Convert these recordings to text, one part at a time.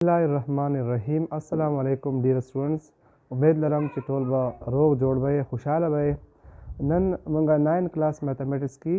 बिस्मिल्लाहिर्रहमानिर्रहीम अस्सलाम वालेकुम डियर स्टूडेंट्स। उम्मीद लरम कि टोल बा रोग जोड़ बे खुशहाल बे। नन मंगा 9 क्लास मैथमेटिक्स की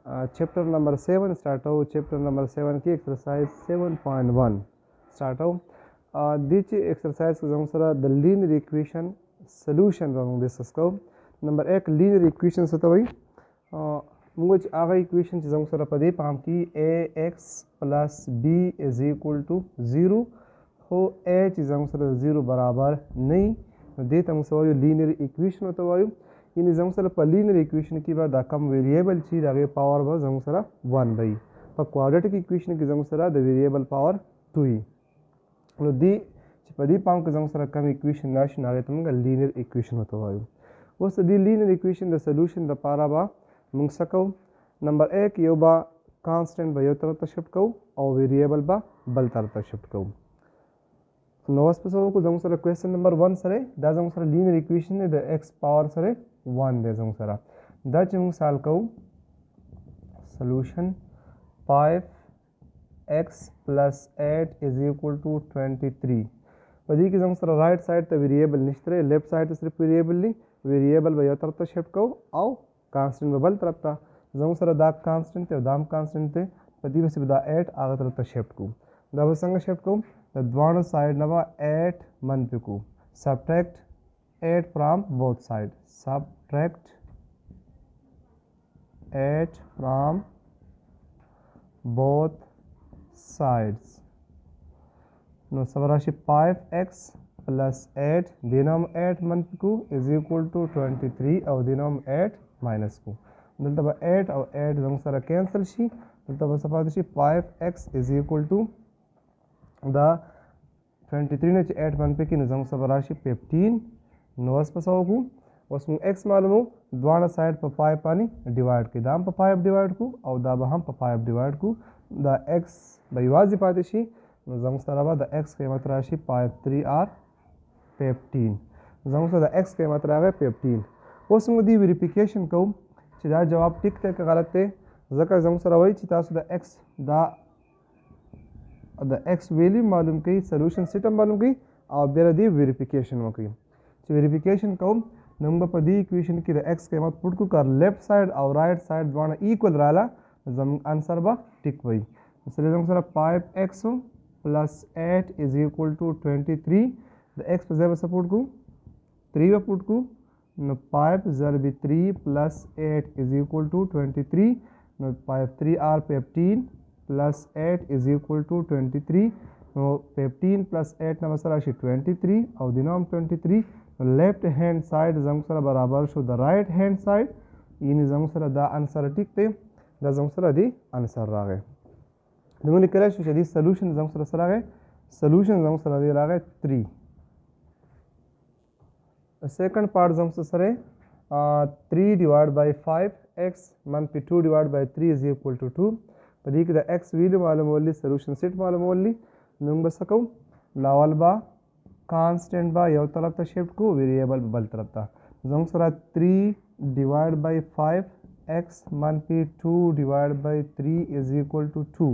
चैप्टर नंबर 7 स्टार्ट हो। चैप्टर नंबर 7 की एक्सरसाइज 7.1 स्टार्ट हो। दीची एक्सरसाइज के जम सरा द लीनियर इक्वेशन सॉल्यूशन रंग डिस्कस को। नंबर 1 लीनियर इक्वेशन से तो भाई मुझे आगे इक्वेशन जम सरा पदे पाम की ax plus b is equal to 0 हो h जम सरा 0 बराबर नहीं दे तम सवायो लीनियर इक्वेशन होता वायो इन जम सरा पर लीनियर इक्वेशन की बाद कम वेरिएबल चीज आगे पावर बा जम सरा 1 भाई पर क्वाड्रेटिक इक्वेशन की जम सरा the variable power 2 he know the पदी पाम के जम सरा कम इक्वेशन नाशन आगे तम लीनियर इक्वेशन होता वायो उस दी लीनियर इक्वेशन द सॉल्यूशन द पारा बा मुंग सको। नंबर 1 यो बा कांस्टेंट बा यो तरफ शिफ्ट को और वेरिएबल बा बल तरफ शिफ्ट को। नोस पे को जंग सरा क्वेश्चन नंबर 1 सरे दा जंग सरा लीनियर इक्वेशन ने द x पावर सरे 1 दे जंग सरा दा जंग साल को solution 5x plus 8 is equal to 23 पदी की जंग सरा राइट साइड तो वेरिएबल निश्तरे लेफ्ट साइड तो सिर्फ वेरिएबल ली वेरिएबल बा यो तरफ शिफ्ट को और कांस्टेंट बल तरफ था जंग सरा दा कांस्टेंट थे दाम कांस्टेंट थे पदी बस दा 8 आगे तरफ शिफ्ट को दा बस संग शिफ्ट को the one side nava 8 manpiku subtract 8 from both sides subtract 8 from both sides no sabarashi 5x plus 8 dinam 8 manpiku is equal to 23 और dinam 8 minus को दलता 8 और 8 जंग सारा कैंसिल शी दलता सफा 5x is equal to the 23 ने 8 वन पे की निज़ाम सब राशि 15 नोस पसाओगू उसमें x मालूम हो द्वारा साइड पर 5 पानी डिवाइड के दाम पर 5 डिवाइड को और दाब हम पर 5 डिवाइड को द x बईवाजी पातिशी निज़ाम सराबा द x के मत राशि 5 3 आर 15 निज़ाम से द x के मत रागे 15 उसमें दी वेरिफिकेशन को चिदा जवाब टिक ते गलत है जका जम सरावई चिता द x दा द एक्स वैल्यू मालूम की सोल्यूशन सिस्टम मालूम की और बेरा दी वेरिफिकेशन हो की वेरिफिकेशन को नंबर पर दी इक्वेशन की द एक्स के मत पुट को कर लेफ्ट साइड और राइट साइड दोनों इक्वल रहला जम आंसर बा टिक वही इसलिए जम सरा 5x plus 8 is equal to 23 द एक्स पर जब सपोर्ट को 3 पे पुट को न 5 जर भी 3 प्लस 8 इज इक्वल टू 23 न 5 3 आर 15 प्लस 8 इज इक्वल टू 23 नो 15 प्लस 8 नंबर राशि 23 और दिनोम 23 लेफ्ट हैंड साइड जंगसरा बराबर show the right hand side इन जंगसरा द आंसर टिकते द जंगसरा दी आंसर रागे निमन करे शो शदी सॉल्यूशन जंगसरा सरागे सॉल्यूशन जंगसरा दी रागे 3 सेकंड पार्ट जंगसरा सरे 3 डिवाइड बाय 5x मन पे 2 divide by 3 is equal to 2 पदी की द एक्स वैल्यू मालूम होली सॉल्यूशन सेट मालूम होली नुंग बसको लावल बा कांस्टेंट बा यो तरफ ता शिफ्ट को वेरिएबल बल तरफ ता जंग सरा 3 डिवाइड बाय 5x मन पे 2 divide by 3 is equal to 2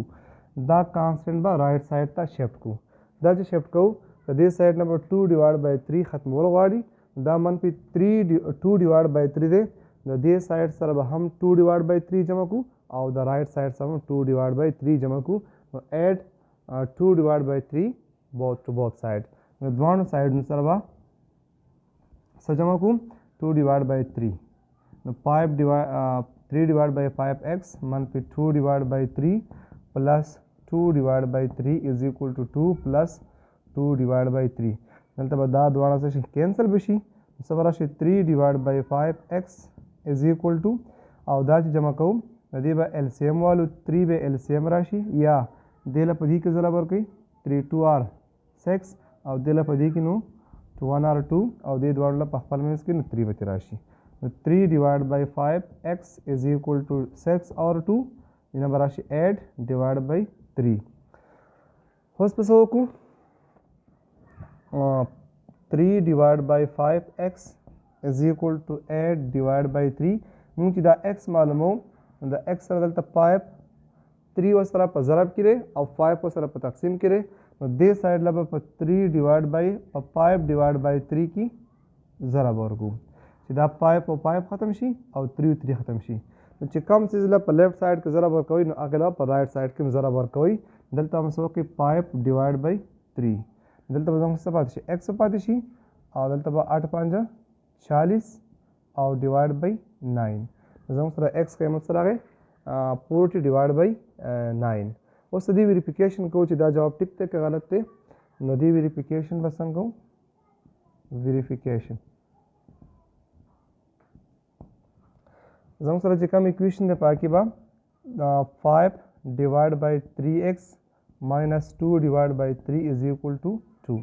द कांस्टेंट बा राइट साइड ता शिफ्ट को द जो शिफ्ट को द साइड नंबर 2 डिवाइड बाय 3 खत्म हो वाड़ी द मन पे 2 डिवाइड बाय 3 दे द साइड सर हम 2 डिवाइड बाय 3 जमा को और द राइट साइड सम 2 डिवाइड बाय 3 जमा को add 2 divide by 3 both to both side दोनों साइड अनुसार बा सजमा को 2 divide by 3 5 divide 3 divide by 5x मन पे 2 divide by 3 plus 2 divide by 3 is equal to 2 plus 2 divide by 3 नंतर बदा द्वारा से कैंसिल बिशी सबरा से 3 divide by 5x is equal to और दा जमा को नदी बा एलसीएम वालू 3 बे एलसीएम राशि या देला पदी के जरा बर कई 3 2 आर 6 और देला पदी की नो 2 1 आर 2 और दे द्वारा पखपल में इसकी 3 बते राशि 3 divide by 5x is equal to 6 और 2 इन राशि 8 डिवाइड बाय 3 होस पसो को 3 divide by 5x is equal to 8 divide by 3 मुझे दा x मालूम हो द x सर दलता 5 3 वसरा पर ज़रब करे और 5 वसरा पर तकसीम करे نو دې سایډ له به په 3 ډیوایډ بای په 5 ډیوایډ بای 3 کې ضرب ورکو چې دا 5 او 5 ختم شي او 3 او 3 ختم شي نو چې کوم څیز له په لیفټ سایډ کې ضرب ورکوي نو هغه له په رائټ سایډ کې ضرب ورکوي دلته هم څه وکړي 5 ډیوایډ بای 3 دلته به زموږ څه پاتې شي x پاتې شي او دلته به 8 5 40 او ډیوایډ بای 9 زموږ سره x قیمت سره راغی 40 ډیوایډ بای 9 اوس دې ویریفیکیشن کوو چې دا جواب ټیک دی که غلط دی نو دې ویریفیکیشن به څنګه کوو ویریفیکیشن زموږ سره چې کوم اکویشن دی په هغه کې به 5 ډیوایډ بای 3x minus 2 divided by 3 is equal to 2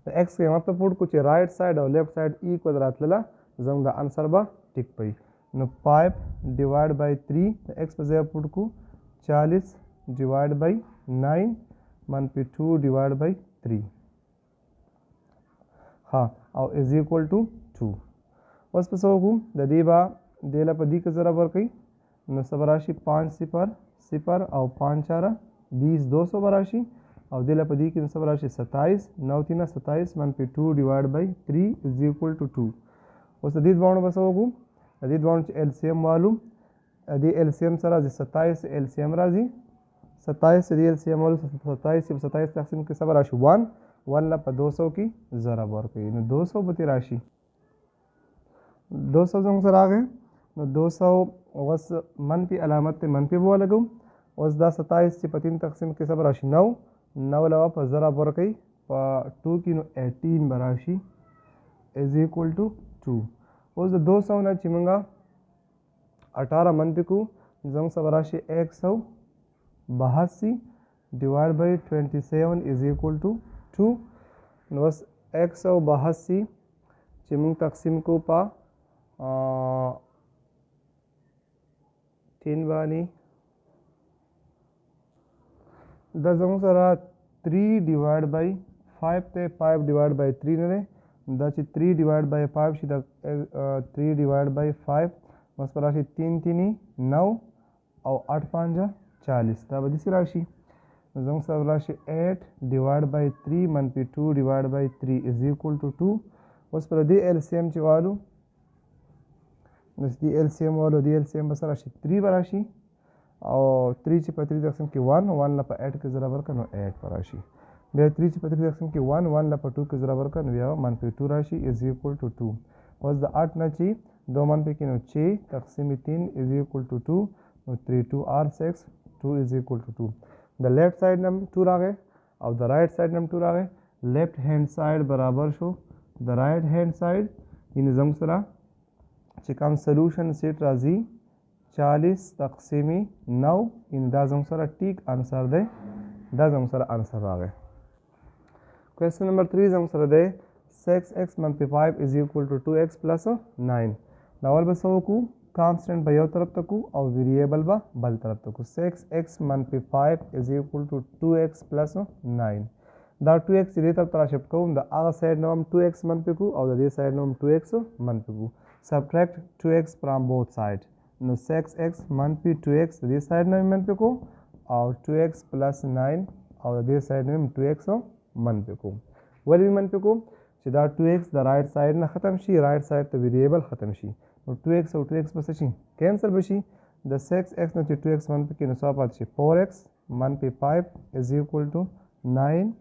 د x قیمت ته پوټ کو چې رائټ سایډ او لیفټ سایډ ایکوال راتلله زموږ د انسر به ټیک پي نو 5 ډیوایډ بای 3 د x په ځای پوټ کو 40 ډیوایډ بای 9 منفي 2 ډیوایډ بای 3 ها او از ایکوال ټو 2 اوس په څه وکړو د دې به دې له په دې کې ضرب ورکوي نو څه به راشي 5 صفر صفر او 5 4 20 200 به راشي او دې له په دې کې څه به راشي 27 9 3 27 منفي 2 ډیوایډ بای 3 از ایکوال ټو 2 اوس د دې دواړو به څه وکړو د دې دواړو چې LCM والو د LCM سره راځي 27 LCM راځي 27 د LCM والو 27 تقسیم کې څه به راشي 1 له په 200 کې ضرب ورکوي نو 200 به ترې راشي 200 زموږ سره راغی نو 200 اوس منفي علامت ته منفي به ولګو اوس دا 27 چې په 3 تقسیم کې څه به راشي 9 له په ضرب ورکوي په 2 کې نو 18 به راشي از ایکول ټو 2 اوس د 200 نه چې موږ 18 منفي کړو زموږ څه به راشي 182 ډیوایډ بای 27 از ایکول ټو 2 نو اوس 182 چې موږ تقسیم کو په 3 باندې دا زموږ سره 3 ډیوایډ بای 5 ته 5 ډیوایډ بای 3 نه دی دا چې 3 ډیوایډ بای 5 شي دا 3 ډیوایډ بای 5 بس پر راشي 3 3 9 او 8 5 40 دا به داسې راشي زموږ سره راشي 8 ډیوایډ بای 3 منفي 2 ډیوایډ بای 3 از ایکول ټو 2 اوس پر دې LCM چې والو نو دې LCM والو دې LCM به سره راشي 3 به راشي او 3 چې په 3 تقسیم کې 1 له په 8 کې ضرب ورکړه نو 8 به راشي بیا 3 چې په 3 تقسیم کې 1 له په 2 کې ضرب ورکړه نو بیا منفي 2 راشي از ایکول ټو 2 اوس د 8 نه چې 2 منفي کې نو 6 تقسیم 3 از ایکول ټو 2 نو 3 2 r 6 2 از ایکول ټو 2 د لیفټ سایډ نم 2 راغی او د رائټ سایډ نم 2 راغی لیفټ هینډ سایډ برابر شو د رائټ هینډ سایډ یعنی زموږ سره چې کوم سولوشن سیټ راځي 40 تقسیمی 9 ان دا زموږ سره ټیک انسر دی دا زموږ سره انسر راغی کوېسچن نمبر 3 زموږ سره دی 6x منفي 5 از ایکول ټو 2x پلس 9 دا اول به څه وکړو کانسټنټ به یو طرف ته کو او ویریبل به بل طرف ته کو 6x منفي 5 از ایکول ټو 2x پلس 9 دا 2x دې طرف ته راشفټ کوم د هغه سایډ نه هم 2x منفي کو او د دې سایډ نه هم 2x منفي کو subtract 2x from both sides نو 6x منفي 2x د دې سایډ نه منفي کو او 2x پلس 9 او د دې سایډ نه 2x منفي کو ولې منفي کو چې دا 2x د رائټ سایډ نه ختم شي رائټ سایډ ته ویریبل ختم شي نو 2x او 2x به څه شي کینسل به شي د 6x نه چې 2x منفي کې نو څه پاتې شي 4x منفي 5 از ایکول ټو 9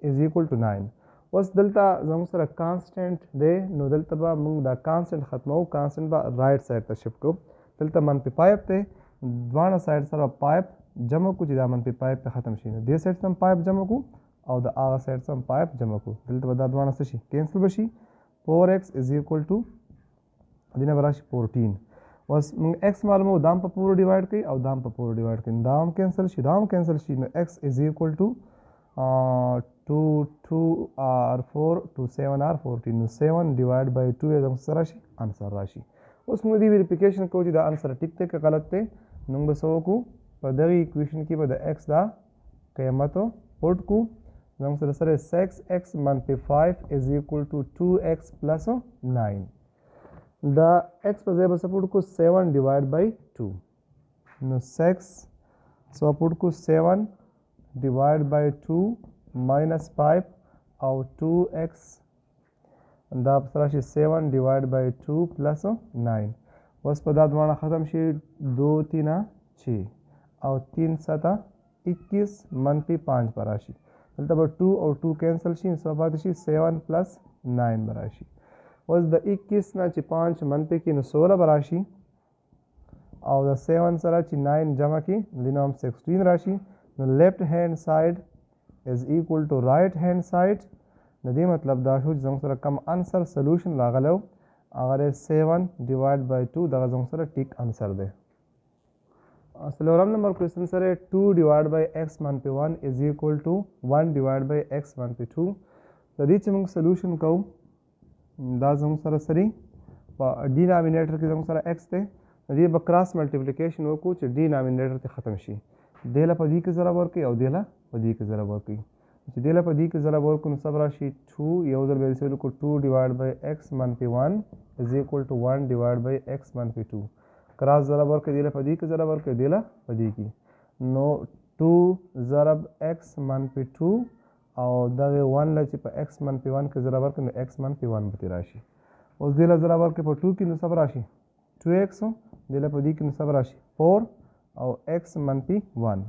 از ایکول ټو 9 اوس دلته زموږ سره کانسټنټ دی نو دلته به موږ دا کانسټنټ ختمو کانسټنټ به رائټ سایډ ته شفټ کوو دلته منفي 5 دی دواړه سایډ سره 5 جمع کو چې دا منفي 5 ته ختم شي نو دې سایډ ته هم 5 جمع کو او د هغه سایډ ته هم 5 جمع کو دلته به دا دواړه څه شي کینسل به شي 4x از ایکول ټو دې نه به راشي 14 اوس موږ x معلومو دا هم په پورو ډیوایډ کوي او دا هم په پورو ډیوایډ کوي دا هم کینسل شي دا هم کینسل شي نو x از ایکول ټو 2 2 r 4 2 7 r 14 نو 7 ډیوایډ بای 2 زموږ سره راشي انسر راشي اوس موږ دې ویریفیکیشن کوو چې دا انسر ټیک دی که غلط دی نو موږ به څه وکړو په دغه ایکویشن کې به د x دا قیمت پوټ کړو زموږ سره 6x منفي 5 از ایکول ټو 2x پلس 9 دا x په ځای به څه پوټ کړو 7 ډیوایډ بای 2 نو 6 څه پوټ کړو 7 डिवाइड बाई 2 माइनस 5 और 2x دا پس راشي 7 डिवाइड बाई 2 प्लस 9 اوس په دا دواړه ختم شي 2 3 6 او 3 7 21 منفي 5 به راشي دلته به 2 او 2 کینسل شي نو پاتې شي 7 پلس 9 به راشي اوس د 21 نه چې 5 منفي کړي نو 16 به راشي او د 7 سره چې 9 جمع کړي نو دینه هم 16 راشي نو لیفټ هینډ ساید از ایکول ټو رائټ هینډ ساید د دې مطلب دا شو چې زموږ سره کم انسر سلوشن راغلی و هغه 7 ډیوایډ بای 2 دغه زموږ سره ټیک انسر دی څلورم نمبر کوېسچن سره 2 ډیوایډ بای ایکس منفي 1 از ایکول ټو 1 ډیوایډ بای ایکس منفي 2 د دې چې موږ سلوشن کوو دا زموږ سره سری په ډینامینیټر کې زموږ سره ایکس دی د دې به کراس ملټیپلیکیشن وکړو چې ډینامینیټر ته ختم شي دې له په دې کې ضرب ورکوي او دې له په دې کې ضرب ورکوي چې دې له په دې کې ضرب ورکړو نو څه به راشي 2 یو ځل به یې ولیکو 2 ډیوایډ بای ایکس منفي 1 از ایکول ټو 1 ډیوایډ بای ایکس منفي 2 کراس ضرب ورکړي دې له په دې کې ضرب ورکړي دې له په دې کې نو 2 ضرب ایکس منفي 2 او دغه 1 له چې په ایکس منفي 1 کې ضرب ورکړي نو ایکس منفي 1 به ترې راشي اوس دې له ضرب ورکړي په 2 کې نو څه به راشي 2x دې له په دې کې نو څه به راشي 4 او ایکس منفي 1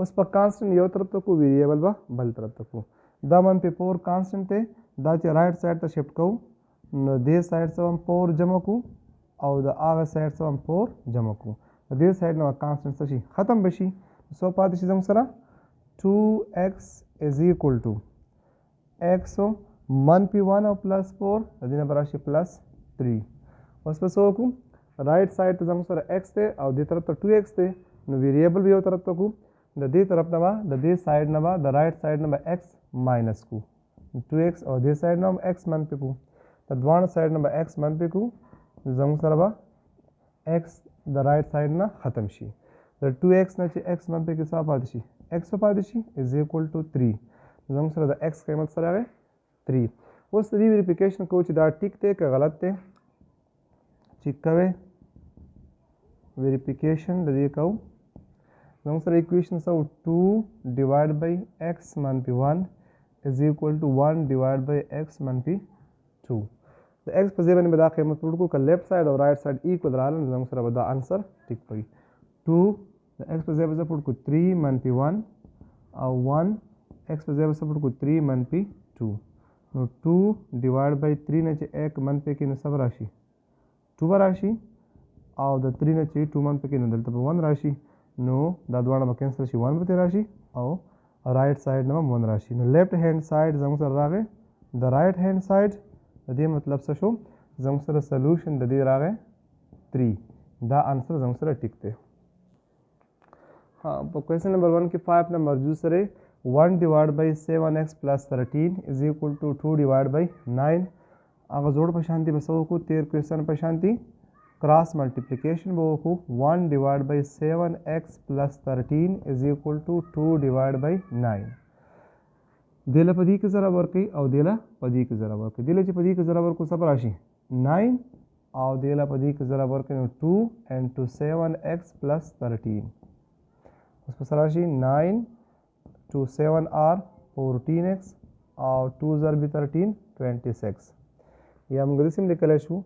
اوس په کانسټنټ یو طرف ته کو ویریبل به بل طرف ته کو دا منفي 4 کانسټنټ دی دا چې رائټ سایډ ته شفټ کوو نو دې سایډ څخه هم 4 جمع کو او د هغه سایډ څخه هم 4 جمع کو د دې سایډ نه کانسټنټ څه شي ختم به شي سو پاتې شي زموږ سره 2x از ایکول ټو x منفي 1 او پلس 4 د دې نه به راشي پلس 3 اوس به څه وکړو رائټ سایډ ته زموږ سره x دی او دې طرف ته 2x دی نو ویریبل به یو طرف ته کو د دې طرف نه به د دې سایډ نه به د رائټ سایډ نه به x ماینس کو 2x او دې سایډ نه هم x منفي کو د دواړو سایډ نه به x منفي کو زموږ سره به x د رائټ سایډ نه ختم شي د 2x نه چې x منفي کې څه پاتې شي x پاتې شي از ایکول ټو 3 زموږ سره د x قیمت سره راغی 3 اوس د دې ویریفیکیشن کوو چې دا ټیک دی که غلط دی چیک کوئ ویریفیکیشن د دې کوو زموږ سره اکویشن څه و 2 ډیوایډ بای ایکس منفي 1 از ایکول ټو 1 ډیوایډ بای ایکس منفي 2 د ایکس په ځای باندې به دا قیمت پروت کړو که لیفټ سایډ او رائټ سایډ ایکول راغله نو زموږ سره به دا انسر ټیک وي 2 د ایکس په ځای به څه پروت کړو 3 منفي 1 او 1 ایکس په ځای به څه پروت کړو 3 منفي 2 نو 2 ډیوایډ بای 3 نه چې 1 منفي کې نو څه به راشي 2 به راشي او د 3 نه چې 2 منفي کې نو دلته به 1 راشي نو دا دواړه به کینسل شي 1 به ترې راشي او رائټ سایډ نه به 1 راشي نو لیفټ هینډ سایډ زموږ سره راغی د رائټ هینډ سایډ د دې مطلب څه شو زموږ سره سلوشن د دې راغی 3 دا انسر زموږ سره ټیک دی په کوېسچن نمبر 1 کې 5 نمبر جو سره 1 ډیوایډ بای 7x پلس 13 از ایکول ټو 2 ډیوایډ بای 9 هغه زوړ په شانتي به څه وکړو تیر کوېسچن په شانتي क्रॉस मल्टीप्लिकेशन वो को 1 divide by 7x plus 13 is equal to 2 divide by 9 दिला पदी के ज़रा वर्क और दिला पदी के ज़रा वर्क दिला ची पदी के ज़रा वर्क सब राशि 9 और दिला पदी के ज़रा वर्क 2 एंड टू 7x प्लस 13 उस पर राशि 9 टू 7 आर 14x और 2 ज़र भी 13 26 ये हम गदिसिम लिखल शू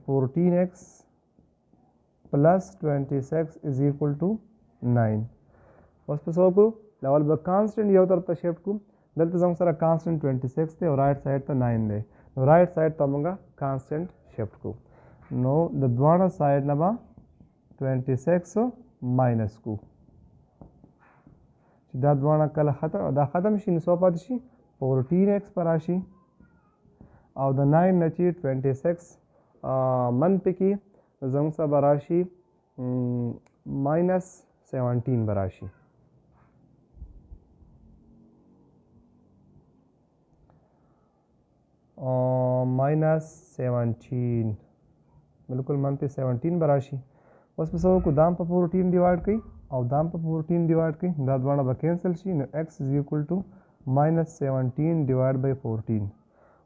14x plus 26 is equal to 9 उस पर सो को लेवल ब कांस्टेंट यो तरफ शिफ्ट को दलते जम सरा कांस्टेंट 26 थे और राइट साइड तो 9 दे राइट साइड तमंगा कांस्टेंट शिफ्ट को नो द द्वारा साइड नबा 26 माइनस को दा द्वारा कल खत्म शी सो पादशी 14x पर राशि और द 9 नची 26 मन पे की زموږ سره به راشي -17 به راشي -17 बिल्कुल -17 به راشي اوس په څه وکړو دام په 14 ډیوایډ کړئ او دام په 14 ډیوایډ کړئ دا دواړه به کینسل شي نو x از ایکول ټو -17 ډیوایډ بای 14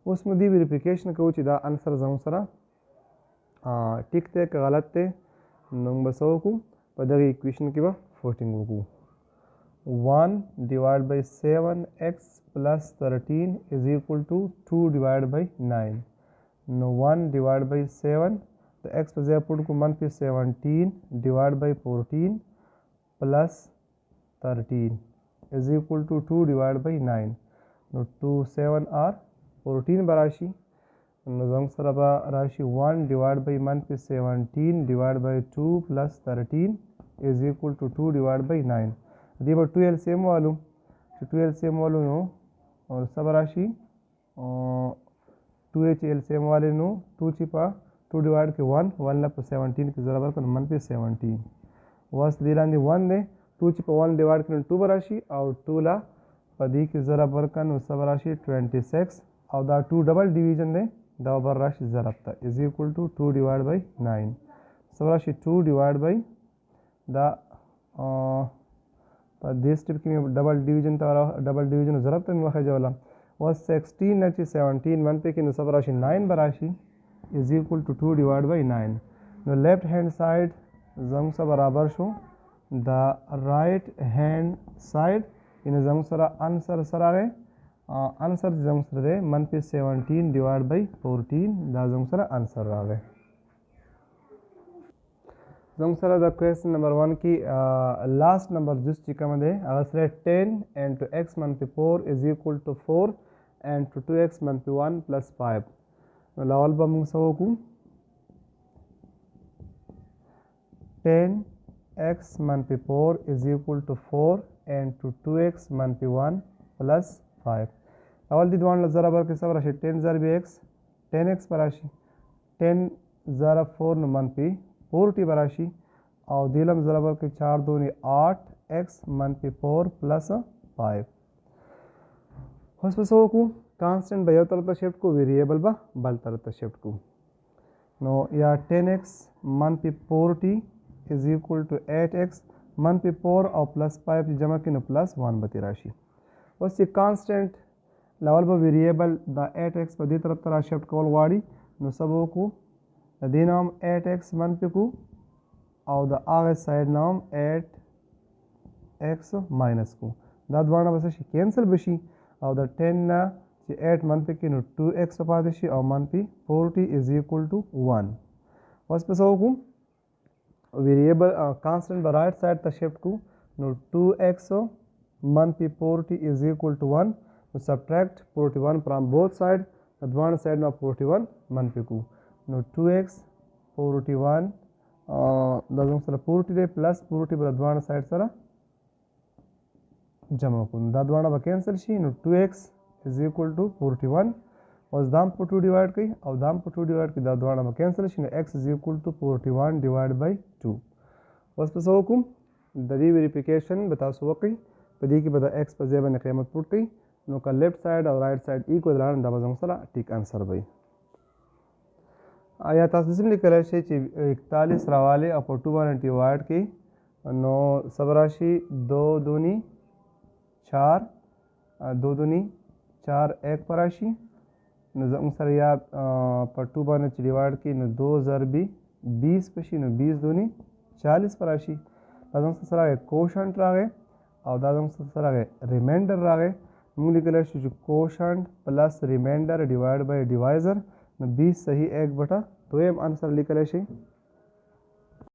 اوس مو دې ویریفیکیشن کوو چې دا انسر زموږ سره ټیک دی که غلط دی نو موږ به څه وکړو په دغه ایکویشن کې به فوټینګ وکړو 1 divided by 7x plus 13 is equal to 2 divided by 9. Now 1 divided by 7, the x पर put को मन पे 17 divided by 14 plus 13 is equal to 2 divided by 9. Now 2 7 are 14 बराशी. Now जंग सरबा राशि 1 divided by मन पे 17 divided by 2 plus 13 is equal to 2 divided by 9. दी बार 2 LCM वालू, 2 LCM वालू नो और सब राशि 2h LCM वाले नो 2 चिपा 2 डिवाइड के 1 ला 17 की जरा पर मन पे 17 वस दिलांदी 1 दे 2 चिपा 1 डिवाइड के 2 राशि और 2 ला पदी की जरा पर कन सब राशि 26 और दा 2 डबल डिवीजन दे दा बर राशि जरा था is equal to 2 divide by 9 सब राशि 2 डिवाइड बाय दा दिस टिप की डबल डिवीजन तारा डबल डिवीजन ज़रूरत है वह जवाला was 16 नची 17 1 पे की सब राशि 9 बराशी is equal to 2 divided by 9. Now left hand side जंग सा बराबर show the right hand side इन जंग सरा आंसर सरा गए आंसर जंग सर दे मन पे 17 divided by 14 दा जंग सरा आंसर आ गए. जंग सरा द क्वेश्चन नंबर 1 की लास्ट नंबर जिस चिका मध्ये अगसरे 10 and to x मन पे 4 is equal to 4 and to 2x मन पे 1 plus 5. लावल बम सवकू 10x मन पे 4 is equal to 4 and to 2x मन पे 1 plus 5. लावल दी द्वान जरा बर के सब राशि 10 जर भी x 10x पर राशि 10 जरा 4 न मन पे 40 बराशी और दिलम जराबर के 4 दूनी 8x मन पे 4 प्लस 5 होस पे सो को कांस्टेंट बयो तरत शिफ्ट को वेरिएबल बा बल तरत शिफ्ट को नो या 10x मन पे 40 इज इक्वल टू 8x मन पे 4 और प्लस 5 जमा के न प्लस 1 बती राशि होस ये कांस्टेंट लेवल बा वेरिएबल द 8x पर दी तरफ तरह शिफ्ट कॉल वाड़ी नो सबो को दी नाम 8x मन पे को और द आगे साइड नाम 8x माइनस को दाद वाना बस कैंसिल बशी और द 10 ना 8 मन पे की नो 2x पादेशी और मन पे 40 इज इक्वल टू 1 बस पे सो को variable constant the right side the shift को नो 2x मन पे 40 इज इक्वल टू 1 सब्ट्रैक्ट 41 from both side the one side ना 41 मन पे को नो 2x 41 दजों सरा 40 दे प्लस 40 पर अद्वान साइड सरा जमा को दादवाना बा कैंसिल शी नो 2x इज इक्वल टू 41 और दाम पर 2 डिवाइड की और दाम पर 2 डिवाइड की दादवाना बा कैंसिल शी नो x is equal to 41 divide by 2 बस पे सो को दरी वेरिफिकेशन बता सो कई पदी की बता x पर जेबन कीमत पुट कई नो का लेफ्ट साइड और राइट साइड इक्वल लान दबजों सरा ठीक आंसर भाई आया तस्म लिखल है 41 रवाले और 2 वार्ड की नो सब राशि 2 दूनी 4 2 दूनी 4 एक पर राशि न सर या पर 2 डिवाइड की न 2 जरबी 20 पशी न 20 दूनी 40 पर राशि दादों से सर कोशंट रह गए और दादों से सर रिमाइंडर रह गए मूल लिखल है quotient plus remainder divide by divisor 20 सही 1 बटा तो ये आंसर लिखल है